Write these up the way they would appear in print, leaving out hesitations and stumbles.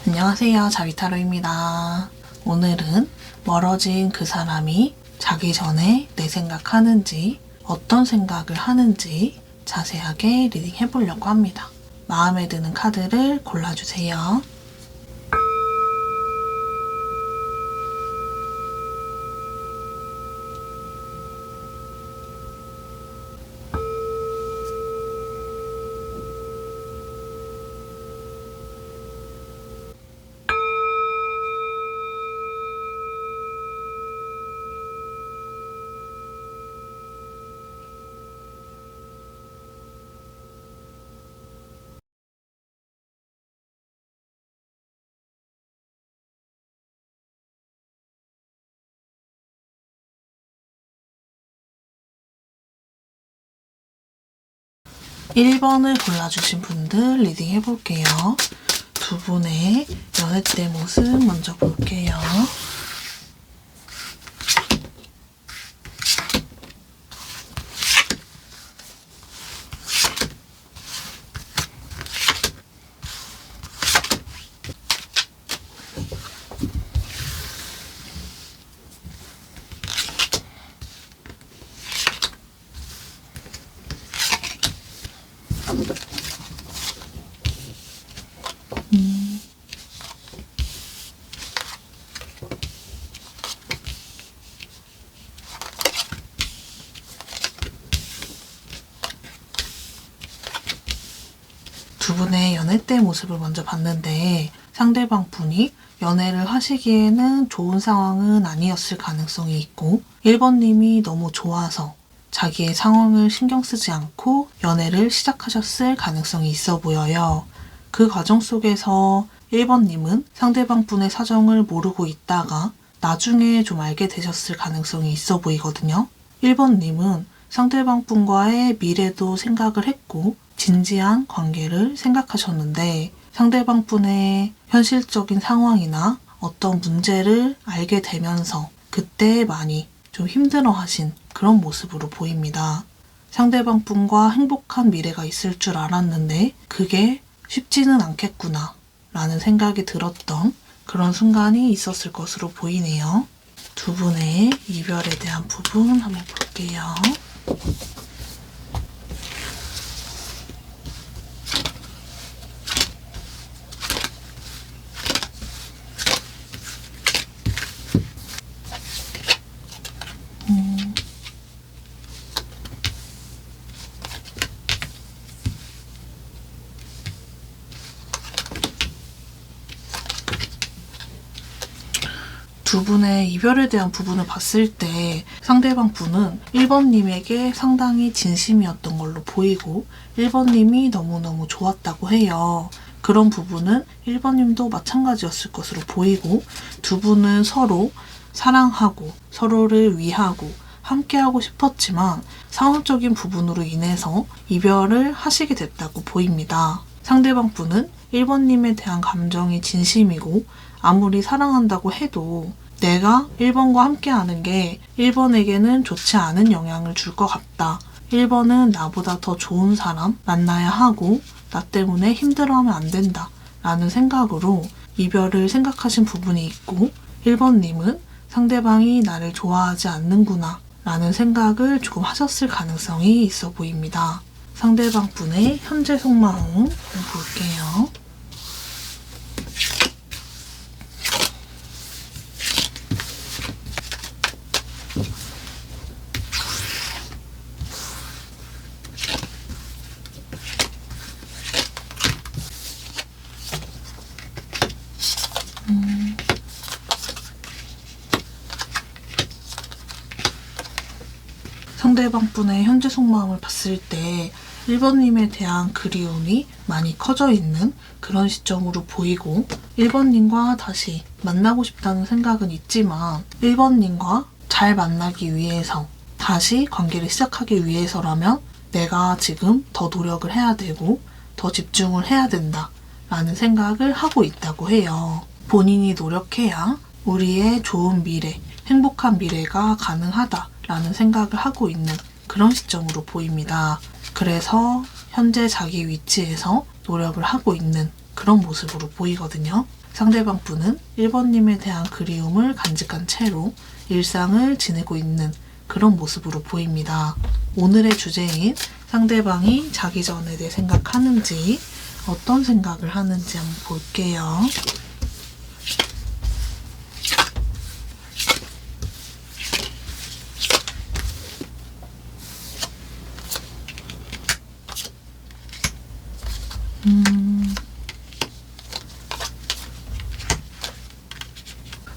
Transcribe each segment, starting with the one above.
안녕하세요, 자비타로입니다. 오늘은 멀어진 그 사람이 자기 전에 내 생각하는지 어떤 생각을 하는지 자세하게 리딩 해보려고 합니다. 마음에 드는 카드를 골라주세요. (1) 번을 골라주신 분들 리딩 해볼게요. 두 분의 연애 때 모습 먼저 볼게요. 두 분의 연애 때 모습을 먼저 봤는데 상대방 분이 연애를 하시기에는 좋은 상황은 아니었을 가능성이 있고 1번님이 너무 좋아서 자기의 상황을 신경 쓰지 않고 연애를 시작하셨을 가능성이 있어 보여요. 그 과정 속에서 1번님은 상대방 분의 사정을 모르고 있다가 나중에 좀 알게 되셨을 가능성이 있어 보이거든요. 1번님은 상대방 분과의 미래도 생각을 했고 진지한 관계를 생각하셨는데 상대방 분의 현실적인 상황이나 어떤 문제를 알게 되면서 그때 많이 좀 힘들어하신 그런 모습으로 보입니다. 상대방 분과 행복한 미래가 있을 줄 알았는데 그게 쉽지는 않겠구나 라는 생각이 들었던 그런 순간이 있었을 것으로 보이네요. 두 분의 이별에 대한 부분 한번 볼게요. 두 분의 이별에 대한 부분을 봤을 때 상대방 분은 1번님에게 상당히 진심이었던 걸로 보이고 1번님이 너무너무 좋았다고 해요. 그런 부분은 1번님도 마찬가지였을 것으로 보이고 두 분은 서로 사랑하고 서로를 위하고 함께하고 싶었지만 상황적인 부분으로 인해서 이별을 하시게 됐다고 보입니다. 상대방 분은 1번님에 대한 감정이 진심이고 아무리 사랑한다고 해도 내가 1번과 함께하는 게 1번에게는 좋지 않은 영향을 줄 것 같다. 1번은 나보다 더 좋은 사람 만나야 하고 나 때문에 힘들어하면 안 된다. 라는 생각으로 이별을 생각하신 부분이 있고 1번님은 상대방이 나를 좋아하지 않는구나 라는 생각을 조금 하셨을 가능성이 있어 보입니다. 상대방 분의 현재 속마음 볼게요. 상대방 분의 현재 속마음을 봤을 때 1번님에 대한 그리움이 많이 커져 있는 그런 시점으로 보이고 1번님과 다시 만나고 싶다는 생각은 있지만 1번님과 잘 만나기 위해서 다시 관계를 시작하기 위해서라면 내가 지금 더 노력을 해야 되고 더 집중을 해야 된다 라는 생각을 하고 있다고 해요. 본인이 노력해야 우리의 좋은 미래, 행복한 미래가 가능하다 라는 생각을 하고 있는 그런 시점으로 보입니다. 그래서 현재 자기 위치에서 노력을 하고 있는 그런 모습으로 보이거든요. 상대방 분은 1번님에 대한 그리움을 간직한 채로 일상을 지내고 있는 그런 모습으로 보입니다. 오늘의 주제인 상대방이 자기 전에 내 생각하는지, 어떤 생각을 하는지 한번 볼게요.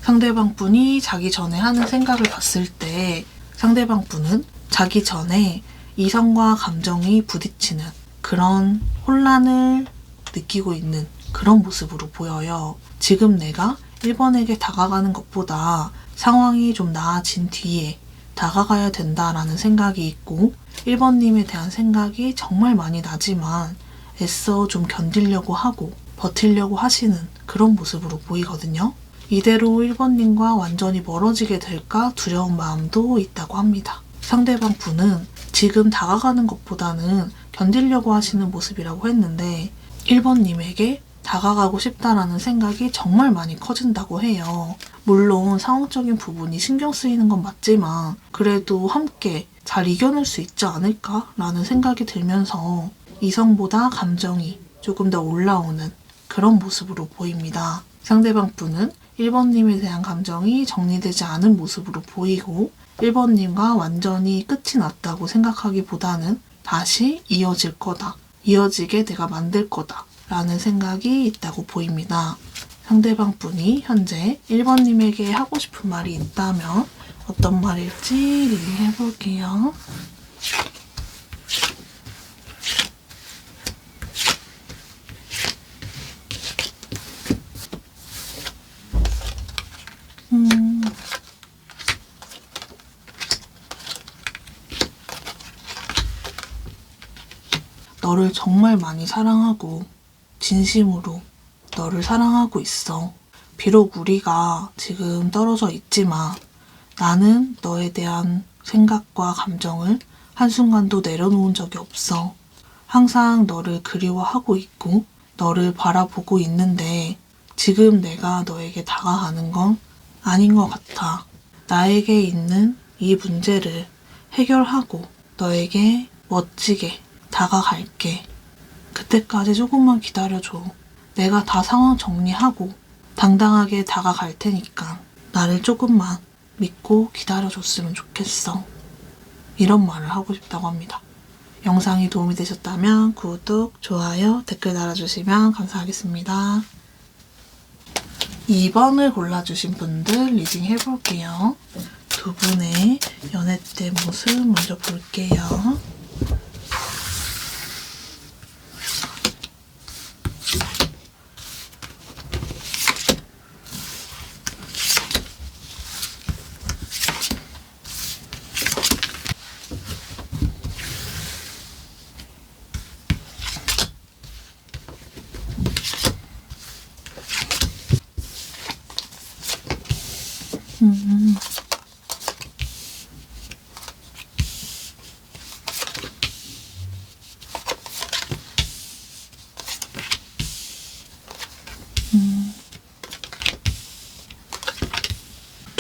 상대방 분이 자기 전에 하는 생각을 봤을 때 상대방 분은 자기 전에 이성과 감정이 부딪히는 그런 혼란을 느끼고 있는 그런 모습으로 보여요. 지금 내가 1번에게 다가가는 것보다 상황이 좀 나아진 뒤에 다가가야 된다라는 생각이 있고 1번님에 대한 생각이 정말 많이 나지만 애써 좀 견디려고 하고 버티려고 하시는 그런 모습으로 보이거든요. 이대로 1번님과 완전히 멀어지게 될까 두려운 마음도 있다고 합니다. 상대방 분은 지금 다가가는 것보다는 견디려고 하시는 모습이라고 했는데 1번님에게 다가가고 싶다라는 생각이 정말 많이 커진다고 해요. 물론 상황적인 부분이 신경 쓰이는 건 맞지만 그래도 함께 잘 이겨낼 수 있지 않을까라는 생각이 들면서 이성보다 감정이 조금 더 올라오는 그런 모습으로 보입니다. 상대방 분은 1번님에 대한 감정이 정리되지 않은 모습으로 보이고 1번님과 완전히 끝이 났다고 생각하기보다는 다시 이어질 거다. 이어지게 내가 만들 거다. 라는 생각이 있다고 보입니다. 상대방 분이 현재 1번님에게 하고 싶은 말이 있다면 어떤 말일지 리딩 해볼게요. 너를 정말 많이 사랑하고 진심으로 너를 사랑하고 있어. 비록 우리가 지금 떨어져 있지만 나는 너에 대한 생각과 감정을 한순간도 내려놓은 적이 없어. 항상 너를 그리워하고 있고 너를 바라보고 있는데 지금 내가 너에게 다가가는 건 아닌 것 같아. 나에게 있는 이 문제를 해결하고 너에게 멋지게 다가갈게. 그때까지 조금만 기다려줘. 내가 다 상황 정리하고 당당하게 다가갈 테니까 나를 조금만 믿고 기다려줬으면 좋겠어. 이런 말을 하고 싶다고 합니다. 영상이 도움이 되셨다면 구독, 좋아요, 댓글 달아주시면 감사하겠습니다. 2번을 골라주신 분들 리딩 해볼게요. 두 분의 연애 때 모습 먼저 볼게요.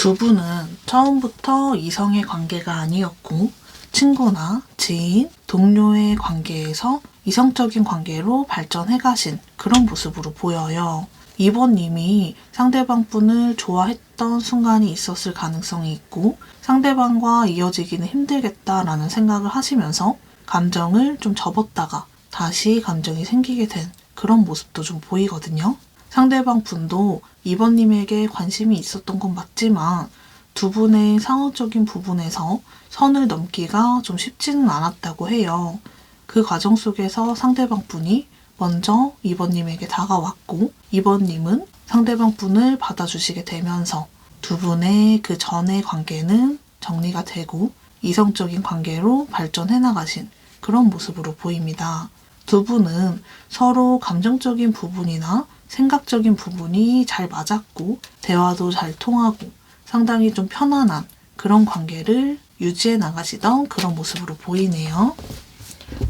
두 분은 처음부터 이성의 관계가 아니었고 친구나 지인, 동료의 관계에서 이성적인 관계로 발전해 가신 그런 모습으로 보여요. 2번님이 상대방 분을 좋아했던 순간이 있었을 가능성이 있고 상대방과 이어지기는 힘들겠다라는 생각을 하시면서 감정을 좀 접었다가 다시 감정이 생기게 된 그런 모습도 좀 보이거든요. 상대방 분도 2번님에게 관심이 있었던 건 맞지만 두 분의 상황적인 부분에서 선을 넘기가 좀 쉽지는 않았다고 해요. 그 과정 속에서 상대방 분이 먼저 2번님에게 다가왔고 2번님은 상대방 분을 받아주시게 되면서 두 분의 그 전의 관계는 정리가 되고 이성적인 관계로 발전해 나가신 그런 모습으로 보입니다. 두 분은 서로 감정적인 부분이나 생각적인 부분이 잘 맞았고 대화도 잘 통하고 상당히 좀 편안한 그런 관계를 유지해 나가시던 그런 모습으로 보이네요.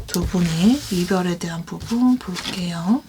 두 분의 이별에 대한 부분 볼게요.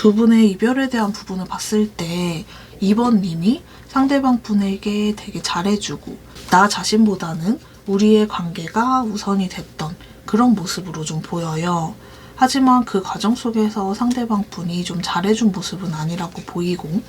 두 분의 이별에 대한 부분을 봤을 때 2번님이 상대방 분에게 되게 잘해주고 나 자신보다는 우리의 관계가 우선이 됐던 그런 모습으로 좀 보여요. 하지만 그 과정 속에서 상대방 분이 좀 잘해준 모습은 아니라고 보이고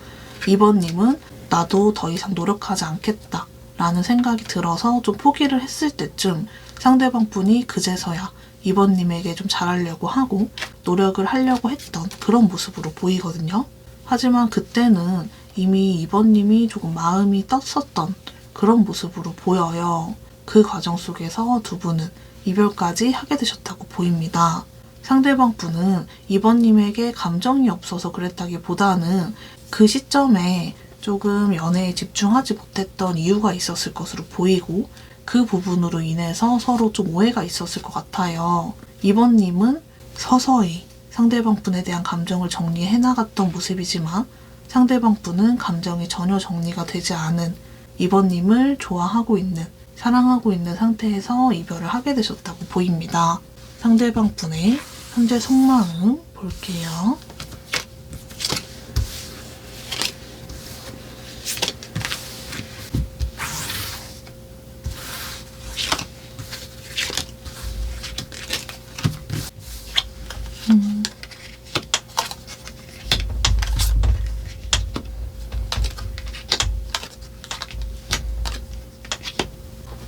2번님은 나도 더 이상 노력하지 않겠다 라는 생각이 들어서 좀 포기를 했을 때쯤 상대방 분이 그제서야 2번님에게 좀 잘하려고 하고 노력을 하려고 했던 그런 모습으로 보이거든요. 하지만 그때는 이미 2번님이 조금 마음이 떴었던 그런 모습으로 보여요. 그 과정 속에서 두 분은 이별까지 하게 되셨다고 보입니다. 상대방 분은 2번님에게 감정이 없어서 그랬다기보다는 그 시점에 조금 연애에 집중하지 못했던 이유가 있었을 것으로 보이고 그 부분으로 인해서 서로 좀 오해가 있었을 것 같아요. 2번님은 서서히 상대방 분에 대한 감정을 정리해 나갔던 모습이지만 상대방 분은 감정이 전혀 정리가 되지 않은 2번님을 좋아하고 있는, 사랑하고 있는 상태에서 이별을 하게 되셨다고 보입니다. 상대방 분의 현재 속마음 볼게요.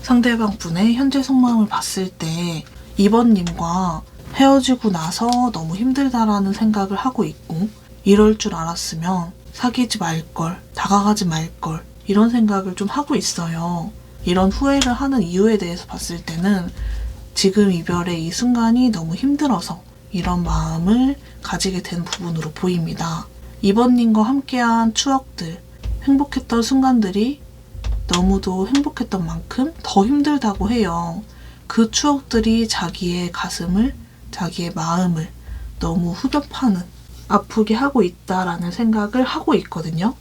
상대방 분의 현재 속마음을 봤을 때 2번님과 헤어지고 나서 너무 힘들다라는 생각을 하고 있고 이럴 줄 알았으면 사귀지 말걸, 다가가지 말걸 이런 생각을 좀 하고 있어요. 이런 후회를 하는 이유에 대해서 봤을 때는 지금 이별의 이 순간이 너무 힘들어서 이런 마음을 가지게 된 부분으로 보입니다. 2번님과 함께한 추억들, 행복했던 순간들이 너무도 행복했던 만큼 더 힘들다고 해요. 그 추억들이 자기의 가슴을, 자기의 마음을 너무 후벼 파는, 아프게 하고 있다라는 생각을 하고 있거든요.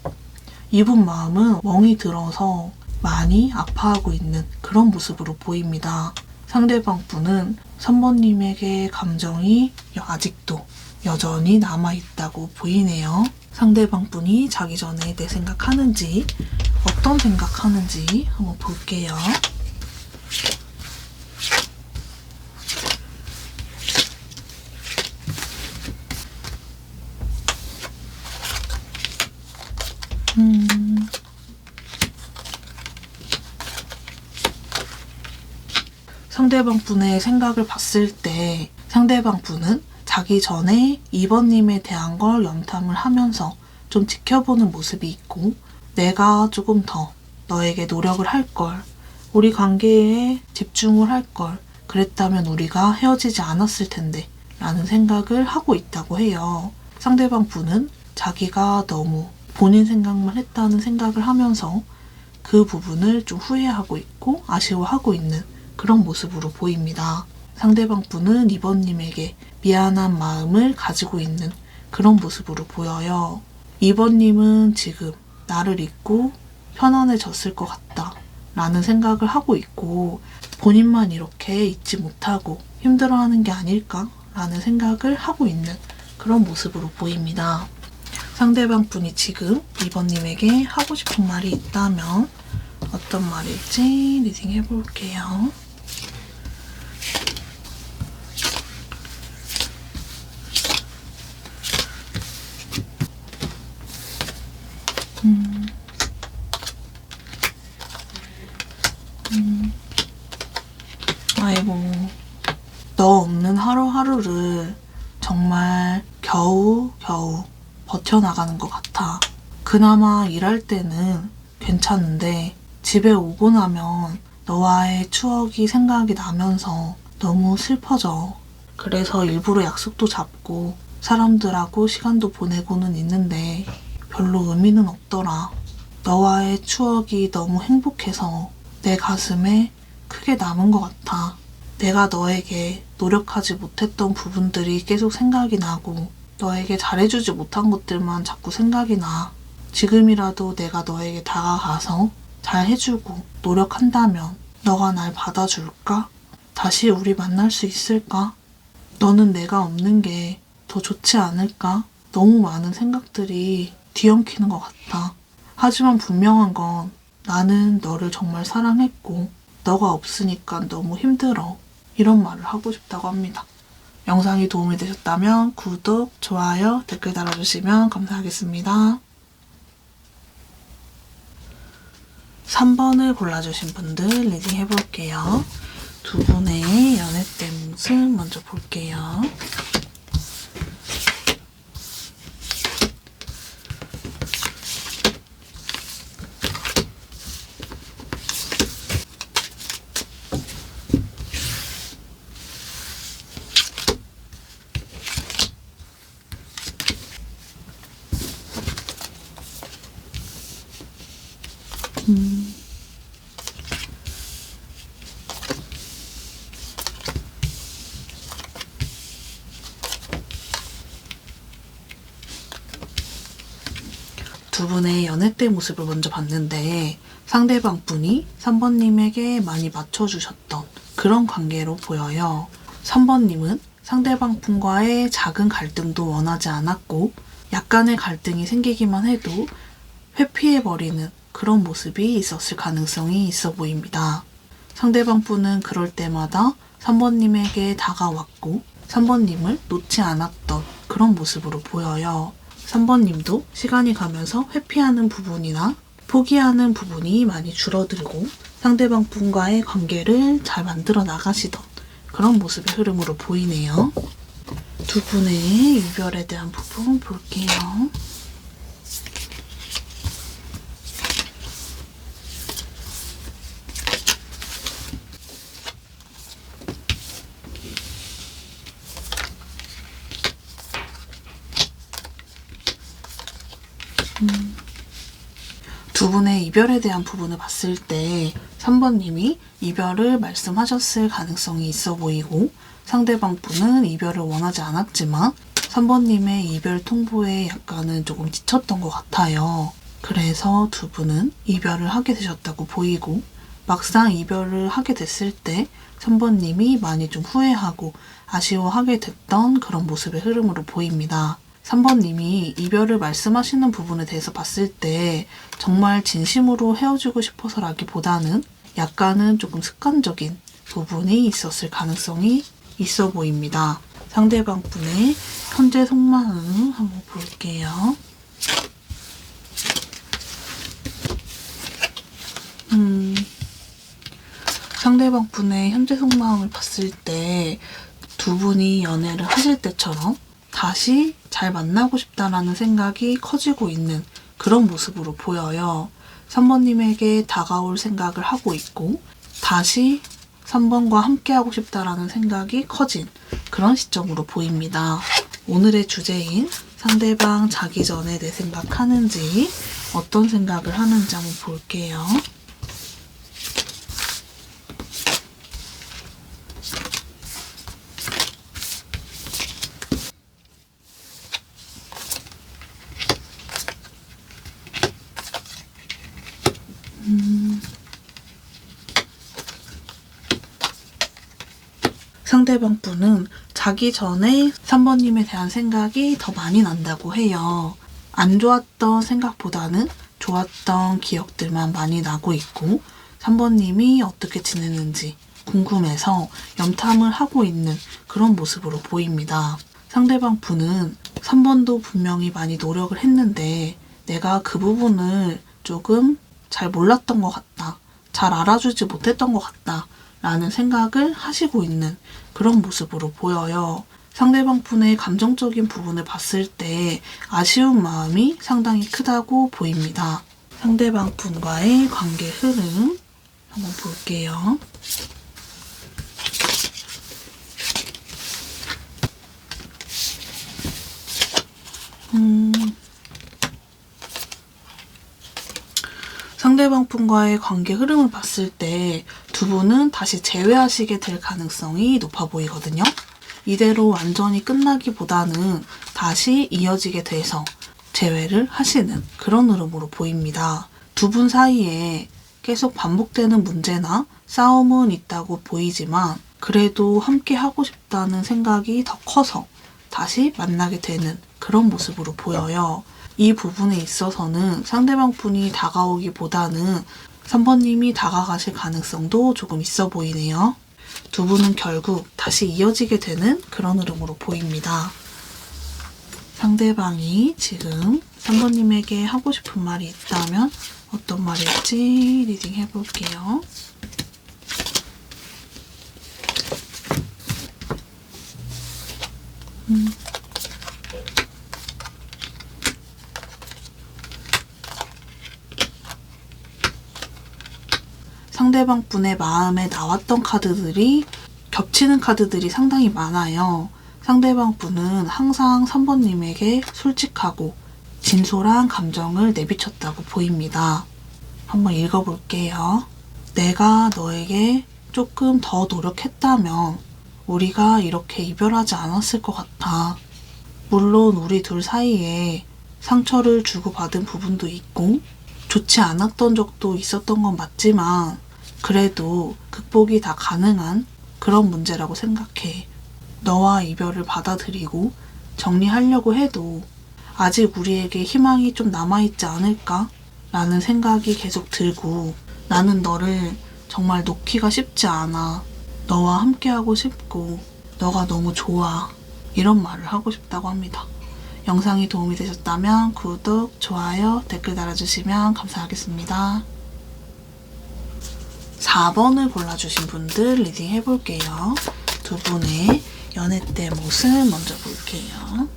이분 마음은 멍이 들어서 많이 아파하고 있는 그런 모습으로 보입니다. 상대방 분은 3번님에게 감정이 아직도 여전히 남아있다고 보이네요. 상대방 분이 자기 전에 내 생각하는지 어떤 생각하는지 한번 볼게요. 상대방 분의 생각을 봤을 때 상대방 분은 자기 전에 2번님에 대한 걸 염탐을 하면서 좀 지켜보는 모습이 있고 내가 조금 더 너에게 노력을 할 걸, 우리 관계에 집중을 할 걸, 그랬다면 우리가 헤어지지 않았을 텐데 라는 생각을 하고 있다고 해요. 상대방 분은 자기가 너무 본인 생각만 했다는 생각을 하면서 그 부분을 좀 후회하고 있고 아쉬워하고 있는 그런 모습으로 보입니다. 상대방 분은 2번님에게 미안한 마음을 가지고 있는 그런 모습으로 보여요. 2번님은 지금 나를 잊고 편안해졌을 것 같다 라는 생각을 하고 있고 본인만 이렇게 잊지 못하고 힘들어하는 게 아닐까 라는 생각을 하고 있는 그런 모습으로 보입니다. 상대방 분이 지금 2번님에게 하고 싶은 말이 있다면 어떤 말일지 리딩 해볼게요. 아이고, 너 없는 하루하루를 정말 겨우 버텨나가는 것 같아. 그나마 일할 때는 괜찮은데 집에 오고 나면 너와의 추억이 생각이 나면서 너무 슬퍼져. 그래서 일부러 약속도 잡고 사람들하고 시간도 보내고는 있는데 별로 의미는 없더라. 너와의 추억이 너무 행복해서 내 가슴에 크게 남은 것 같아. 내가 너에게 노력하지 못했던 부분들이 계속 생각이 나고 너에게 잘해주지 못한 것들만 자꾸 생각이 나. 지금이라도 내가 너에게 다가가서 잘해주고 노력한다면 너가 날 받아줄까? 다시 우리 만날 수 있을까? 너는 내가 없는 게 더 좋지 않을까? 너무 많은 생각들이 뒤엉키는 것 같아. 하지만 분명한 건 나는 너를 정말 사랑했고 너가 없으니까 너무 힘들어. 이런 말을 하고 싶다고 합니다. 영상이 도움이 되셨다면 구독, 좋아요, 댓글 달아주시면 감사하겠습니다. 3번을 골라주신 분들 리딩 해볼게요. 두 분의 연애 때 모습 먼저 볼게요. 두 분의 연애 때 모습을 먼저 봤는데 상대방 분이 3번님에게 많이 맞춰주셨던 그런 관계로 보여요. 3번님은 상대방 분과의 작은 갈등도 원하지 않았고 약간의 갈등이 생기기만 해도 회피해버리는 그런 모습이 있었을 가능성이 있어 보입니다. 상대방 분은 그럴 때마다 3번님에게 다가왔고 3번님을 놓지 않았던 그런 모습으로 보여요. 3번님도 시간이 가면서 회피하는 부분이나 포기하는 부분이 많이 줄어들고 상대방 분과의 관계를 잘 만들어 나가시던 그런 모습의 흐름으로 보이네요. 두 분의 이별에 대한 부분 볼게요. 두 분의 이별에 대한 부분을 봤을 때 3번님이 이별을 말씀하셨을 가능성이 있어 보이고 상대방 분은 이별을 원하지 않았지만 3번님의 이별 통보에 약간은 조금 지쳤던 것 같아요. 그래서 두 분은 이별을 하게 되셨다고 보이고 막상 이별을 하게 됐을 때 3번님이 많이 좀 후회하고 아쉬워하게 됐던 그런 모습의 흐름으로 보입니다. 3번님이 이별을 말씀하시는 부분에 대해서 봤을 때 정말 진심으로 헤어지고 싶어서라기보다는 약간은 조금 습관적인 부분이 있었을 가능성이 있어 보입니다. 상대방 분의 현재 속마음 한번 볼게요. 상대방 분의 현재 속마음을 봤을 때 두 분이 연애를 하실 때처럼 다시 잘 만나고 싶다라는 생각이 커지고 있는 그런 모습으로 보여요. 3번님에게 다가올 생각을 하고 있고 다시 3번과 함께하고 싶다라는 생각이 커진 그런 시점으로 보입니다. 오늘의 주제인 상대방 자기 전에 내 생각하는지 어떤 생각을 하는지 한번 볼게요. 상대방 분은 자기 전에 3번님에 대한 생각이 더 많이 난다고 해요. 안 좋았던 생각보다는 좋았던 기억들만 많이 나고 있고 3번님이 어떻게 지내는지 궁금해서 염탐을 하고 있는 그런 모습으로 보입니다. 상대방 분은 3번도 분명히 많이 노력을 했는데 내가 그 부분을 조금 잘 몰랐던 것 같다. 잘 알아주지 못했던 것 같다. 라는 생각을 하시고 있는 그런 모습으로 보여요. 상대방 분의 감정적인 부분을 봤을 때 아쉬운 마음이 상당히 크다고 보입니다. 상대방 분과의 관계 흐름 한번 볼게요. 상대방 분과의 관계 흐름을 봤을 때 두 분은 다시 재회하시게 될 가능성이 높아 보이거든요. 이대로 완전히 끝나기보다는 다시 이어지게 돼서 재회를 하시는 그런 흐름으로 보입니다. 두 분 사이에 계속 반복되는 문제나 싸움은 있다고 보이지만 그래도 함께 하고 싶다는 생각이 더 커서 다시 만나게 되는 그런 모습으로 보여요. 이 부분에 있어서는 상대방 분이 다가오기보다는 3번님이 다가가실 가능성도 조금 있어 보이네요. 두 분은 결국 다시 이어지게 되는 그런 흐름으로 보입니다. 상대방이 지금 3번님에게 하고 싶은 말이 있다면 어떤 말일지 리딩 해볼게요. 상대방 분의 마음에 나왔던 카드들이 겹치는 카드들이 상당히 많아요. 상대방 분은 항상 3번님에게 솔직하고 진솔한 감정을 내비쳤다고 보입니다. 한번 읽어볼게요. 내가 너에게 조금 더 노력했다면 우리가 이렇게 이별하지 않았을 것 같아. 물론 우리 둘 사이에 상처를 주고받은 부분도 있고 좋지 않았던 적도 있었던 건 맞지만 그래도 극복이 다 가능한 그런 문제라고 생각해. 너와 이별을 받아들이고 정리하려고 해도 아직 우리에게 희망이 좀 남아있지 않을까? 라는 생각이 계속 들고 나는 너를 정말 놓기가 쉽지 않아. 너와 함께하고 싶고 너가 너무 좋아. 이런 말을 하고 싶다고 합니다. 영상이 도움이 되셨다면 구독, 좋아요, 댓글 달아주시면 감사하겠습니다. 4번을 골라주신 분들 리딩 해볼게요. 두 분의 연애 때 모습 먼저 볼게요.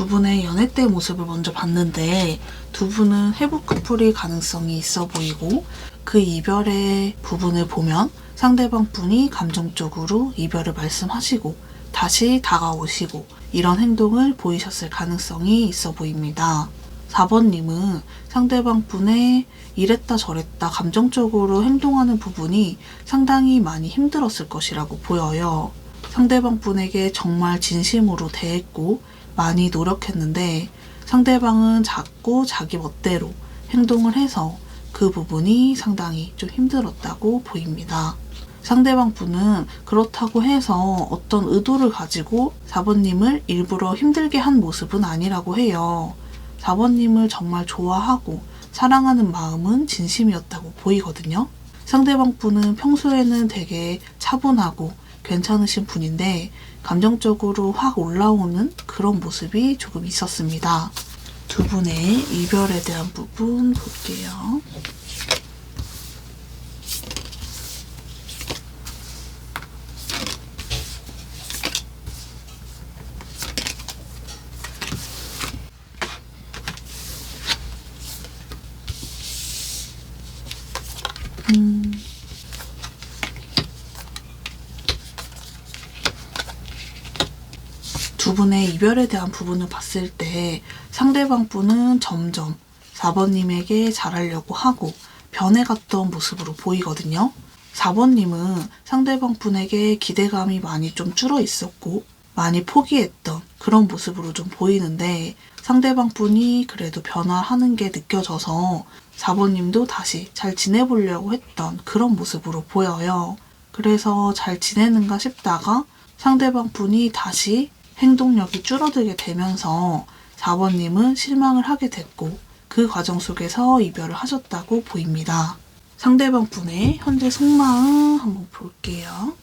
두 분의 연애 때 모습을 먼저 봤는데 두 분은 회복 커플일 가능성이 있어 보이고 그 이별의 부분을 보면 상대방 분이 감정적으로 이별을 말씀하시고 다시 다가오시고 이런 행동을 보이셨을 가능성이 있어 보입니다. 4번님은 상대방 분의 이랬다 저랬다 감정적으로 행동하는 부분이 상당히 많이 힘들었을 것이라고 보여요. 상대방 분에게 정말 진심으로 대했고 많이 노력했는데 상대방은 자꾸 자기 멋대로 행동을 해서 그 부분이 상당히 좀 힘들었다고 보입니다. 상대방 분은 그렇다고 해서 어떤 의도를 가지고 4번님을 일부러 힘들게 한 모습은 아니라고 해요. 4번님을 정말 좋아하고 사랑하는 마음은 진심이었다고 보이거든요. 상대방 분은 평소에는 되게 차분하고 괜찮으신 분인데 감정적으로 확 올라오는 그런 모습이 조금 있었습니다. 두 분의 이별에 대한 부분 볼게요. 두 분의 이별에 대한 부분을 봤을 때 상대방 분은 점점 4번님에게 잘하려고 하고 변해갔던 모습으로 보이거든요. 4번님은 상대방 분에게 기대감이 많이 좀 줄어 있었고 많이 포기했던 그런 모습으로 좀 보이는데 상대방 분이 그래도 변화하는 게 느껴져서 4번님도 다시 잘 지내보려고 했던 그런 모습으로 보여요. 그래서 잘 지내는가 싶다가 상대방 분이 다시 행동력이 줄어들게 되면서 4번님은 실망을 하게 됐고 그 과정 속에서 이별을 하셨다고 보입니다. 상대방 분의 현재 속마음 한번 볼게요.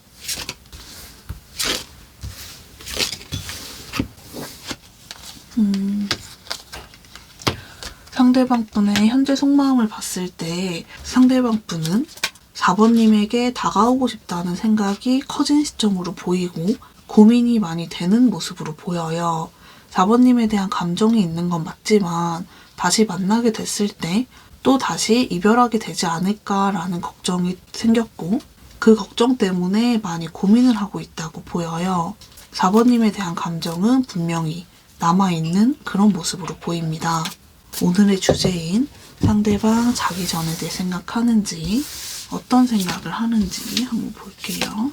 상대방 분의 현재 속마음을 봤을 때 상대방 분은 4번님에게 다가오고 싶다는 생각이 커진 시점으로 보이고 고민이 많이 되는 모습으로 보여요. 4번님에 대한 감정이 있는 건 맞지만 다시 만나게 됐을 때 또 다시 이별하게 되지 않을까라는 걱정이 생겼고 그 걱정 때문에 많이 고민을 하고 있다고 보여요. 4번님에 대한 감정은 분명히 남아있는 그런 모습으로 보입니다. 오늘의 주제인 상대방 자기 전에 대해 생각하는지 어떤 생각을 하는지 한번 볼게요.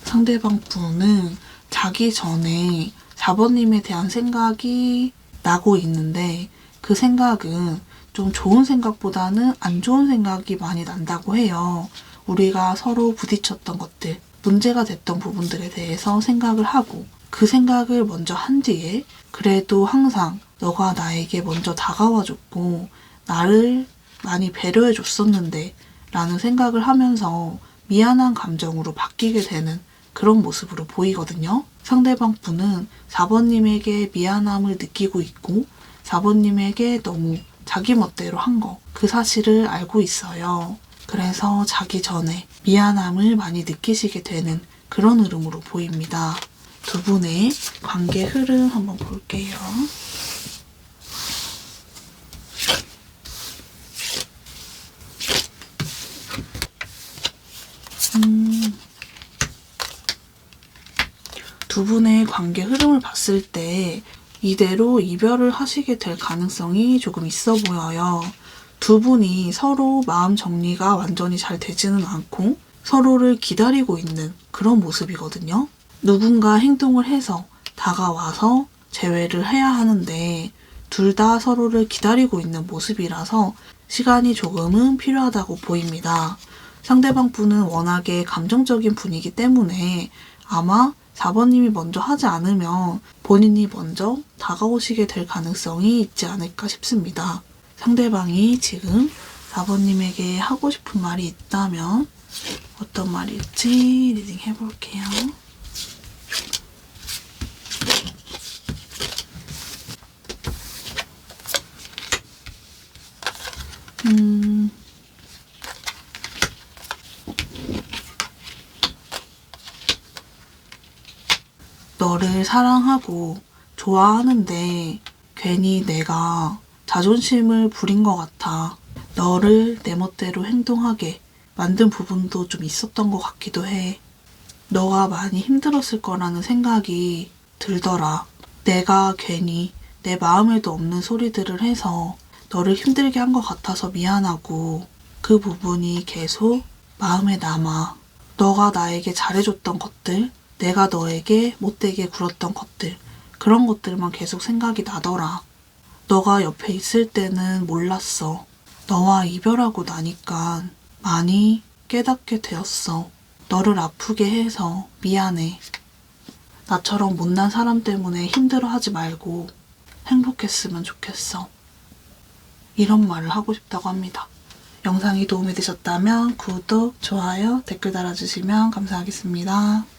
상대방 분은 자기 전에 4번님에 대한 생각이 나고 있는데 그 생각은 좀 좋은 생각보다는 안 좋은 생각이 많이 난다고 해요. 우리가 서로 부딪혔던 것들, 문제가 됐던 부분들에 대해서 생각을 하고 그 생각을 먼저 한 뒤에 그래도 항상 너가 나에게 먼저 다가와줬고 나를 많이 배려해줬었는데 라는 생각을 하면서 미안한 감정으로 바뀌게 되는 그런 모습으로 보이거든요. 상대방 분은 4번님에게 미안함을 느끼고 있고 4번님에게 너무 자기 멋대로 한 거, 그 사실을 알고 있어요. 그래서 자기 전에 미안함을 많이 느끼시게 되는 그런 흐름으로 보입니다. 두 분의 관계 흐름 한번 볼게요. 두 분의 관계 흐름을 봤을 때 이대로 이별을 하시게 될 가능성이 조금 있어 보여요. 두 분이 서로 마음 정리가 완전히 잘 되지는 않고 서로를 기다리고 있는 그런 모습이거든요. 누군가 행동을 해서 다가와서 재회를 해야 하는데 둘 다 서로를 기다리고 있는 모습이라서 시간이 조금은 필요하다고 보입니다. 상대방 분은 워낙에 감정적인 분이기 때문에 아마 4번님이 먼저 하지 않으면 본인이 먼저 다가오시게 될 가능성이 있지 않을까 싶습니다. 상대방이 지금 4번님에게 하고 싶은 말이 있다면 어떤 말일지 리딩 해볼게요. 너를 사랑하고 좋아하는데 괜히 내가 자존심을 부린 것 같아. 너를 내 멋대로 행동하게 만든 부분도 좀 있었던 것 같기도 해. 너가 많이 힘들었을 거라는 생각이 들더라. 내가 괜히 내 마음에도 없는 소리들을 해서 너를 힘들게 한 것 같아서 미안하고 그 부분이 계속 마음에 남아. 너가 나에게 잘해줬던 것들, 내가 너에게 못되게 굴었던 것들, 그런 것들만 계속 생각이 나더라. 너가 옆에 있을 때는 몰랐어. 너와 이별하고 나니까 많이 깨닫게 되었어. 너를 아프게 해서 미안해. 나처럼 못난 사람 때문에 힘들어하지 말고 행복했으면 좋겠어. 이런 말을 하고 싶다고 합니다. 영상이 도움이 되셨다면 구독, 좋아요, 댓글 달아주시면 감사하겠습니다.